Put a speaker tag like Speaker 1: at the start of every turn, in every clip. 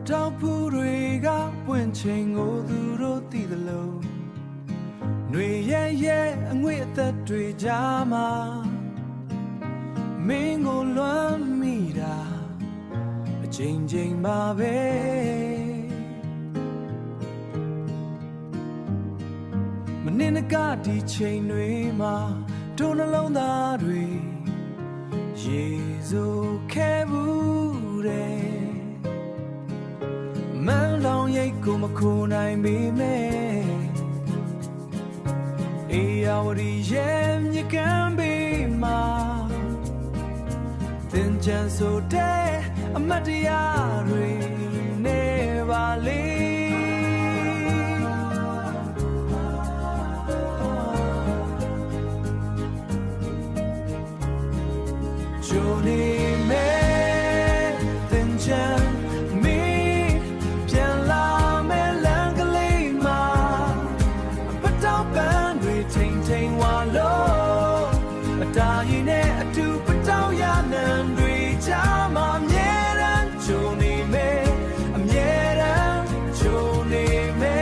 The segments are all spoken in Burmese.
Speaker 1: တောင်ဖူတွေကပွင့်ချိန်ကိုသူတို့သိသလိုຫນွေရဲ့အငွေ့အသက်တွေကြားမှာမင်းကိုလွမ်းမိတာအချိန်ချင်းပါပဲမနှင်းကဒီချိန်တွေမှာတို့နှလုံးသားတွေရေစိုးခဲ့ဘူးတဲ့မန်းလောင်ရိတ်ကိုမခိုးနိုင်ပေမဲ့အေယာဝတီရဲ့မြကမ်းဘေးမှာသင်ချမ်းဆိုတဲ့အမတ်တရားတွေနေပါလေဂျိုနေမဲသင်ချမ်းမင်းပြန်လာမဲ့လမ်းကလေးမှာပတ်တော့ပန်းတွေထိန်ထိန်ဝါလို့အတားရင်နဲ့အတူပတ်တော့ရနံတွေချာမမြဲတမ်းဂျိုနေမဲအမြဲတမ်းဂျိုနေမဲ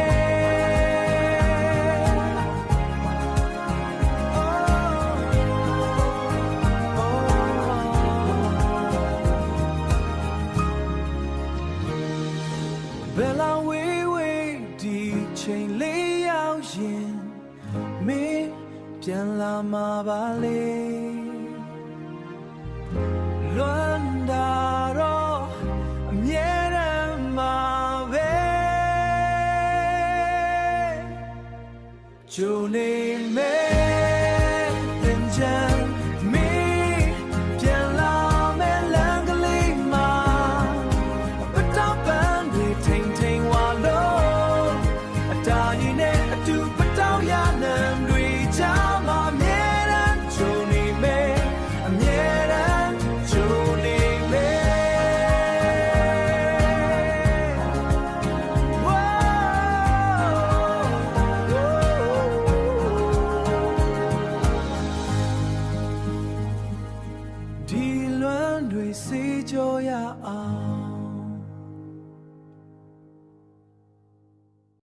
Speaker 1: ဘယ်လာဝေးဝေးဒီချိန်လေးရောက်ရင်မင်းပြန်လာမှာပါလေလွမ်းတာတော့အမြဲတမ်းမှာပဲဂျိုနေမဲ